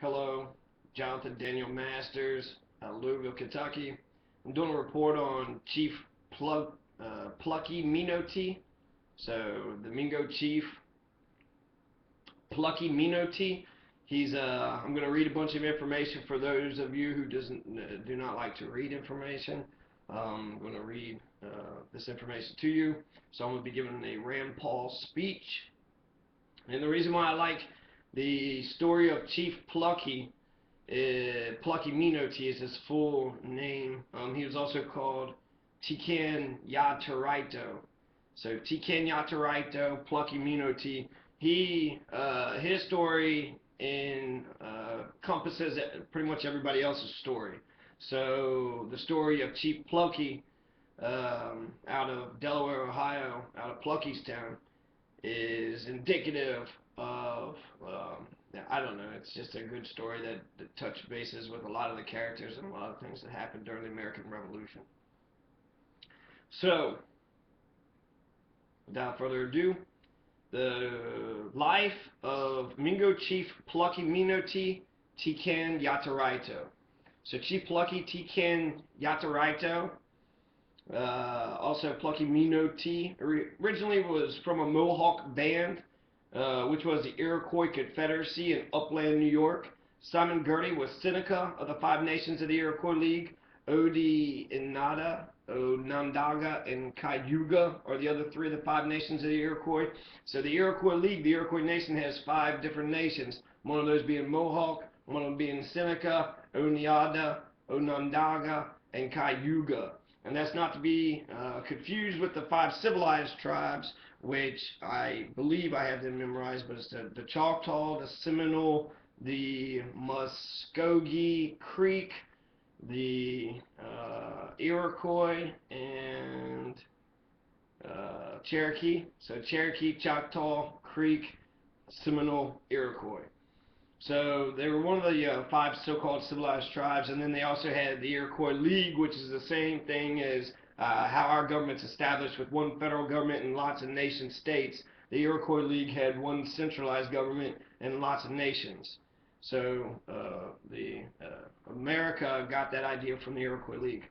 Hello, Jonathan Daniel Masters, Louisville, Kentucky. I'm doing a report on Chief Plucky-me-no-tea. So the Mingo Chief Plucky-me-no-tea. I'm going to read a bunch of information for those of you who do not like to read information. I'm going to read this information to you. So I'm going to be giving a Rand Paul speech. And the reason why I like the story of Chief Plucky-me-no-tea is his full name. He was also called Tecanyaterighto. So Tecanyaterighto, Plucky-me-no-tea. His story encompasses pretty much everybody else's story. So the story of Chief Plucky out of Delaware, Ohio, out of Pluckystown, is indicative of, I don't know, it's just a good story that touched bases with a lot of the characters and a lot of things that happened during the American Revolution. So, without further ado, the life of Mingo Chief Plucky-me-no-tea, Tecanyaterighto. So Chief Plucky Tecanyaterighto, also Plucky-me-no-tea, originally was from a Mohawk band, which was the Iroquois Confederacy in upland New York. Simon Girty was Seneca of the Five Nations of the Iroquois League. Onondaga, and Cayuga are the other three of the Five Nations of the Iroquois. So the Iroquois League, the Iroquois Nation, has 5 different nations. One of those being Mohawk, one of them being Seneca, Onondaga, and Cayuga. And that's not to be confused with the 5 civilized tribes, which I believe I have them memorized, but it's the Choctaw, the Seminole, the Muskogee Creek, the Iroquois, and Cherokee. So Cherokee, Choctaw, Creek, Seminole, Iroquois. So they were one of the 5 so-called civilized tribes, and then they also had the Iroquois League, which is the same thing as how our government's established with one federal government and lots of nation states. The Iroquois League had one centralized government and lots of nations. So America got that idea from the Iroquois League.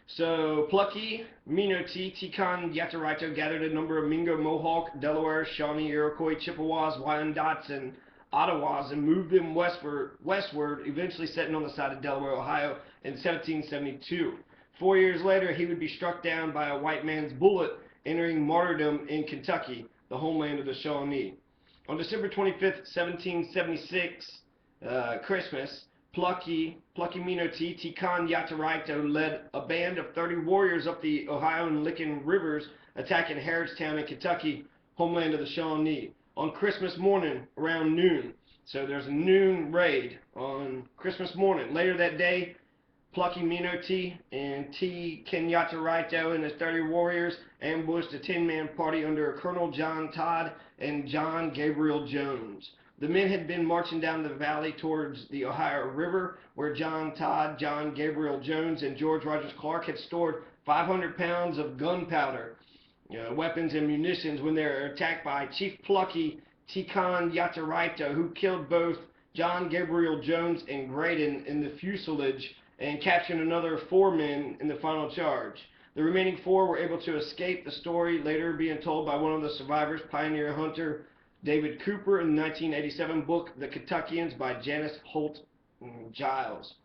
So Plucky-me-no-tea, Tecanyaterighto gathered a number of Mingo, Mohawk, Delaware, Shawnee, Iroquois, Chippewas, Wyandots, and Ottawas and moved them westward, eventually settling on the side of Delaware, Ohio in 1772. 4 years later, he would be struck down by a white man's bullet entering martyrdom in Kentucky, the homeland of the Shawnees. On December 25th, 1776, Christmas, Plucky-me-no-tea, Tecanyaterighto led a band of 30 warriors up the Ohio and Licking rivers, attacking Harrodstown in Kentucky, homeland of the Shawnees, on Christmas morning around noon. So there's a noon raid on Christmas morning. Later that day, Plucky-me-no-tea and Tecanyaterighto and his 30 warriors ambushed a 10-man party under Colonel John Todd and John Gabriel Jones. The men had been marching down the valley towards the Ohio River, where John Todd, John Gabriel Jones, and George Rogers Clark had stored 500 pounds of gunpowder, weapons, and munitions when they were attacked by Chief Plucky Tecanyaterighto, who killed both John Gabriel Jones and Graydon in the fuselage and captured another 4 men in the final charge. The remaining 4 were able to escape, the story later being told by one of the survivors, pioneer hunter David Cooper, in the 1987 book The Kentuckians by Janice Holt Giles.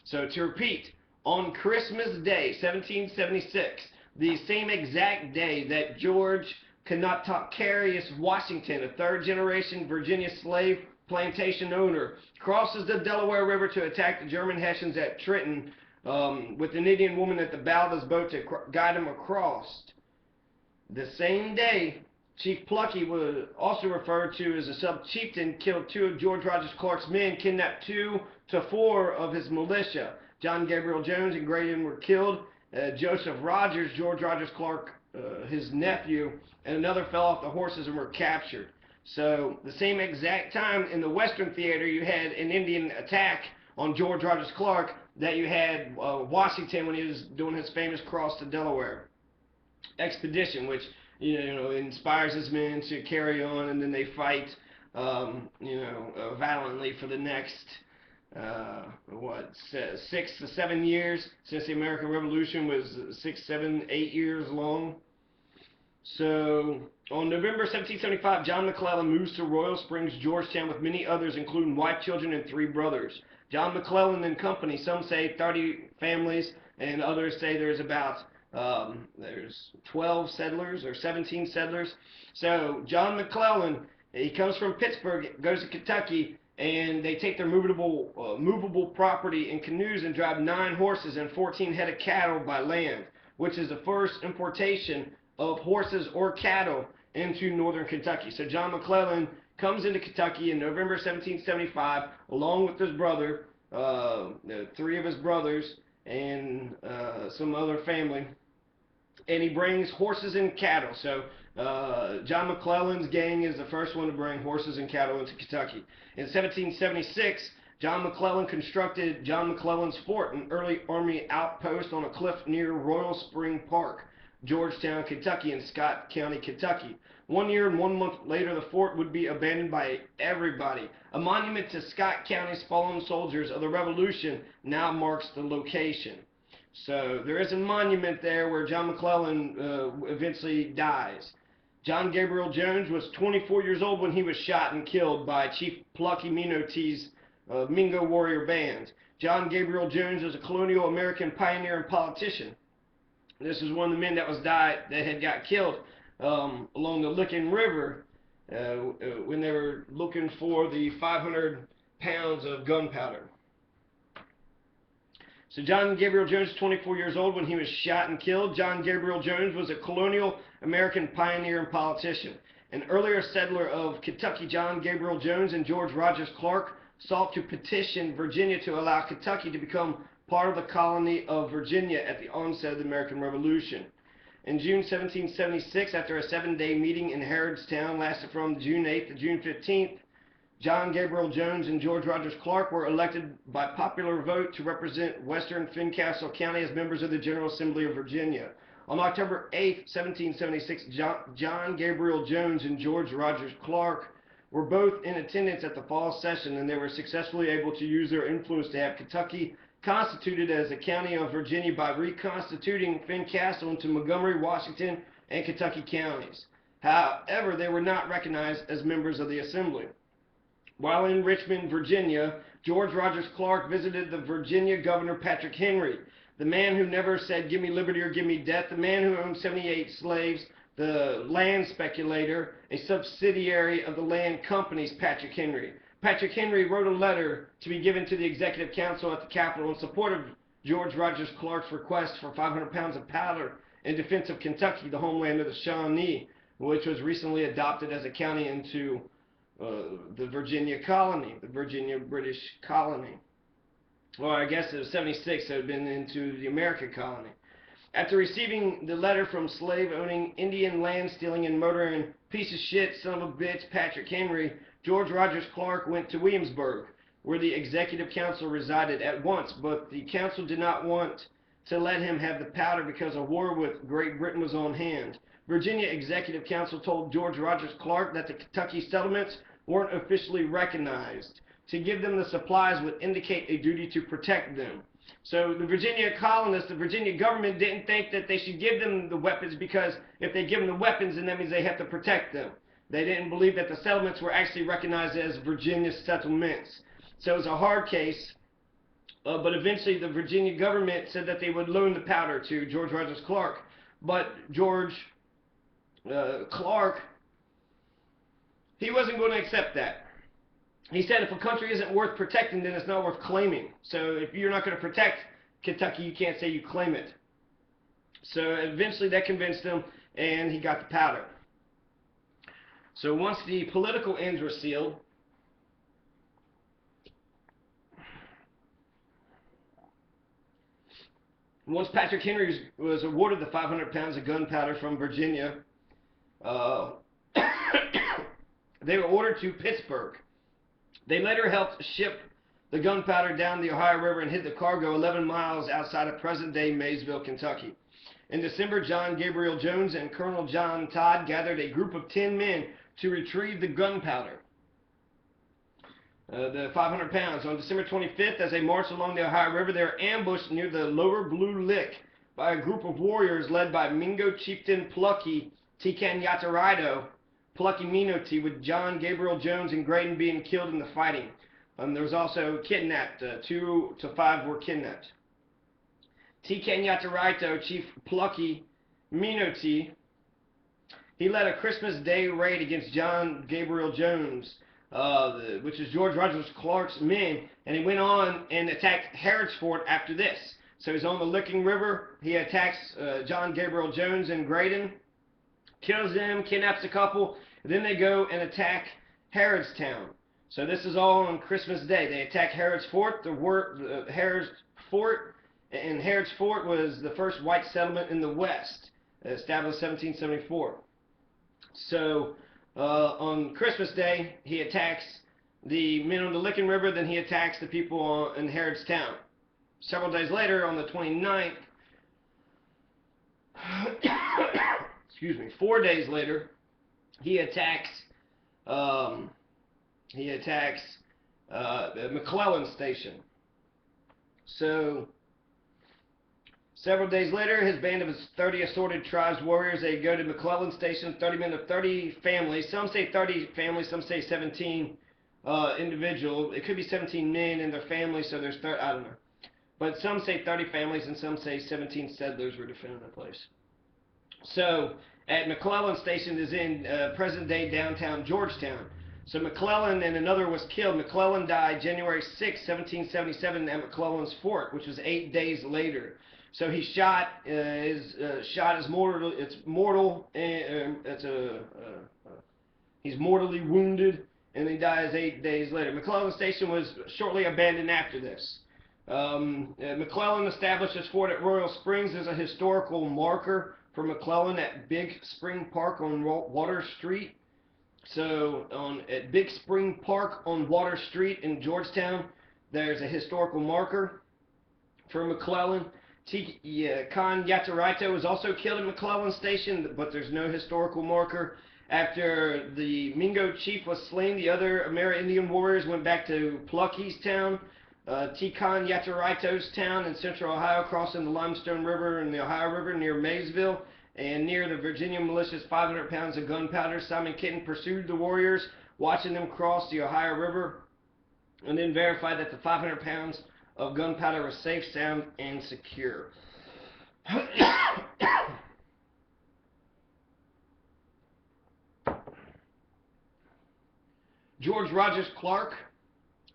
So to repeat, on Christmas Day, 1776, the same exact day that George Conotokarius Washington, a 3rd-generation Virginia slave plantation owner, crosses the Delaware River to attack the German Hessians at Trenton, with an Indian woman at the bow of his boat to guide him across. The same day, Chief Plucky was also referred to as a sub-chieftain, killed 2 of George Rogers Clark's men, kidnapped 2 to 4 of his militia. John Gabriel Jones and Graydon were killed. Joseph Rogers, George Rogers Clark, his nephew, and another fell off the horses and were captured. So the same exact time in the Western Theater, you had an Indian attack on George Rogers Clark that you had Washington when he was doing his famous cross to Delaware expedition, which inspires his men to carry on, and then they fight valiantly for the next, 6 to 7 years, since the American Revolution was 6, 7, 8 years long. So, on November 1775, John McClellan moves to Royal Springs, Georgetown, with many others, including wife, children, and 3 brothers. John McClellan and company, some say 30 families, and others say there's about there's 12 settlers or 17 settlers. So, John McClellan, he comes from Pittsburgh, goes to Kentucky, and they take their movable property in canoes and drive 9 horses and 14 head of cattle by land, which is the first importation of horses or cattle into northern Kentucky. So John McClellan comes into Kentucky in November 1775, along with his brother, 3 of his brothers, and some other family, and he brings horses and cattle. So John McClellan's gang is the first one to bring horses and cattle into Kentucky. In 1776, John McClellan constructed John McClellan's Fort, an early army outpost on a cliff near Royal Spring Park, Georgetown, Kentucky, in Scott County, Kentucky. 1 year and 1 month later, the fort would be abandoned by everybody. A monument to Scott County's fallen soldiers of the Revolution now marks the location. So there is a monument there where John McClellan eventually dies. John Gabriel Jones was 24 years old when he was shot and killed by Chief Plucky-me-no-tea's Mingo warrior band. John Gabriel Jones was a colonial American pioneer and politician. This is one of the men that had got killed along the Licking River when they were looking for the 500 pounds of gunpowder. So John Gabriel Jones was 24 years old when he was shot and killed. John Gabriel Jones was a colonial American pioneer and politician. An earlier settler of Kentucky, John Gabriel Jones and George Rogers Clark, sought to petition Virginia to allow Kentucky to become part of the colony of Virginia at the onset of the American Revolution. In June 1776, after a 7-day meeting in Harrodstown lasted from June 8th to June 15th, John Gabriel Jones and George Rogers Clark were elected by popular vote to represent western Fincastle County as members of the General Assembly of Virginia. On October 8th, 1776, John Gabriel Jones and George Rogers Clark were both in attendance at the fall session, and they were successfully able to use their influence to have Kentucky constituted as a county of Virginia by reconstituting Fincastle into Montgomery, Washington, and Kentucky counties. However, they were not recognized as members of the Assembly. While in Richmond, Virginia, George Rogers Clark visited the Virginia Governor Patrick Henry, the man who never said, "Give me liberty or give me death," the man who owned 78 slaves, the land speculator, a subsidiary of the land companies Patrick Henry. Patrick Henry wrote a letter to be given to the Executive Council at the Capitol in support of George Rogers Clark's request for 500 pounds of powder in defense of Kentucky, the homeland of the Shawnees, which was recently adopted as a county into the Virginia colony, the Virginia British colony. Well, I guess it was 76, so it had been into the American colony. After receiving the letter from slave-owning, Indian land-stealing, and murdering piece of shit son of a bitch Patrick Henry, George Rogers Clark went to Williamsburg, where the Executive Council resided at once, but the council did not want to let him have the powder because a war with Great Britain was on hand. Virginia Executive Council told George Rogers Clark that the Kentucky settlements weren't officially recognized. To give them the supplies would indicate a duty to protect them. So the Virginia colonists, the Virginia government didn't think that they should give them the weapons, because if they give them the weapons, then that means they have to protect them. They didn't believe that the settlements were actually recognized as Virginia settlements. So it was a hard case, but eventually the Virginia government said that they would loan the powder to George Rogers Clark. But George Clark, he wasn't going to accept that. He said if a country isn't worth protecting, then it's not worth claiming. So if you're not going to protect Kentucky, you can't say you claim it. So eventually that convinced him, and he got the powder. So once the political ends were sealed, once Patrick Henry was awarded the 500 pounds of gunpowder from Virginia, they were ordered to Pittsburgh. They later helped ship the gunpowder down the Ohio River and hid the cargo 11 miles outside of present-day Maysville, Kentucky. In December, John Gabriel Jones and Colonel John Todd gathered a group of 10 men to retrieve the gunpowder. the 500 pounds. On December 25th, as they marched along the Ohio River, they were ambushed near the lower Blue Lick by a group of warriors led by Mingo chieftain Tecanyaterighto, Plucky-me-no-tea, with John, Gabriel, Jones, and Graydon being killed in the fighting. There was also kidnapped. 2 to 5 were kidnapped. Tecanyaterighto, Chief Plucky-me-no-tea, he led a Christmas Day raid against John Gabriel Jones, which is George Rogers Clark's men, and he went on and attacked Harrod's Fort after this. So he's on the Licking River. He attacks John Gabriel Jones and Graydon, kills them, kidnaps a couple, and then they go and attack Harrodstown. So this is all on Christmas Day. They attack Harrod's Fort. Harrod's Fort, and Harrod's Fort was the first white settlement in the West, established 1774. So on Christmas Day, he attacks the men on the Licking River, then he attacks the people in Harrodstown. Several days later, on the 29th, excuse me, 4 days later, he attacks McClellan Station. So several days later, his band of his 30 assorted tribes warriors, they go to McClellan Station, 30 men of 30 families. Some say 30 families, some say 17 individual. It could be 17 men and their families, so there's 30, I don't know. But some say 30 families and some say 17 settlers were defending the place. So at McClellan Station is in present-day downtown Georgetown. So McClellan and another was killed. McClellan died January 6, 1777 at McClellan's Fort, which was 8 days later. So he shot, his shot is mortal. It's mortal. He's mortally wounded, and he dies 8 days later. McClellan Station was shortly abandoned after this. McClellan established his fort at Royal Springs as a historical marker for McClellan at Big Spring Park on Water Street. So at Big Spring Park on Water Street in Georgetown, there's a historical marker for McClellan. Tecanyaterighto was also killed at McClellan Station, but there's no historical marker. After the Mingo chief was slain, the other Amerindian warriors went back to Plucky's town, Tecanyaterighto's town in central Ohio, crossing the Limestone River and the Ohio River near Maysville, and near the Virginia militia's 500 pounds of gunpowder. Simon Kenton pursued the warriors, watching them cross the Ohio River, and then verified that the 500 pounds of gunpowder was safe, sound, and secure. George Rogers Clark,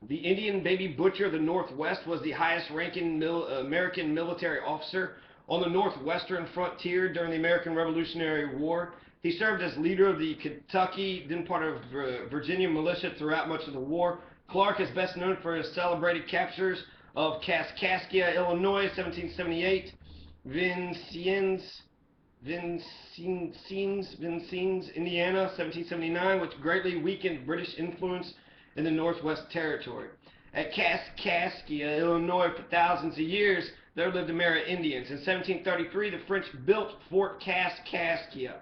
the Indian baby butcher of the Northwest, was the highest-ranking American military officer on the northwestern frontier during the American Revolutionary War. He served as leader of the Kentucky, then part of Virginia militia throughout much of the war. Clark is best known for his celebrated captures of Kaskaskia, Illinois, 1778, Vincennes, Indiana, 1779, which greatly weakened British influence in the Northwest Territory. At Kaskaskia, Illinois, for thousands of years, there lived Amerindians. In 1733, the French built Fort Kaskaskia.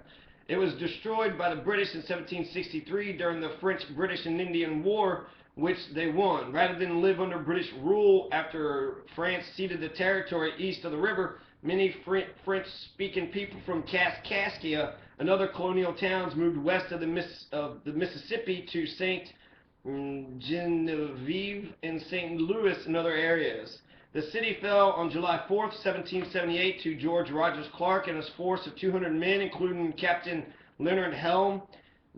It was destroyed by the British in 1763 during the French, British, and Indian War, which they won. Rather than live under British rule after France ceded the territory east of the river, many French-speaking people from Kaskaskia and other colonial towns moved west of the Mississippi to St. Genevieve and St. Louis and other areas. The city fell on July 4th, 1778 to George Rogers Clark and his force of 200 men, including Captain Leonard Helm,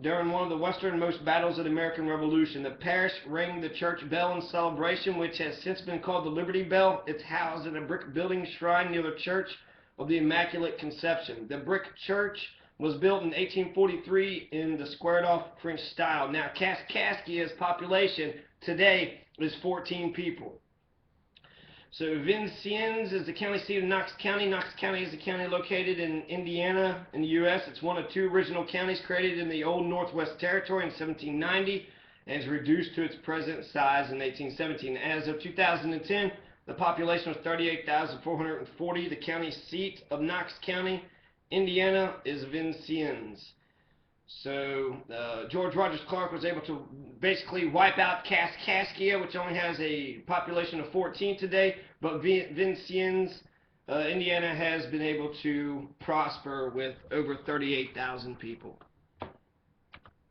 during one of the westernmost battles of the American Revolution. The parish rang the church bell in celebration, which has since been called the Liberty Bell. It's housed in a brick building shrine near the Church of the Immaculate Conception. The brick church was built in 1843 in the squared-off French style. Now, Kaskaskia's population today is 14 people. So Vincennes is the county seat of Knox County. Knox County is a county located in Indiana in the U.S. It's one of 2 original counties created in the old Northwest Territory in 1790 and is reduced to its present size in 1817. As of 2010, the population was 38,440. The county seat of Knox County, Indiana, is Vincennes. So George Rogers Clark was able to basically wipe out Kaskaskia, which only has a population of 14 today, but Vincennes, Indiana has been able to prosper with over 38,000 people.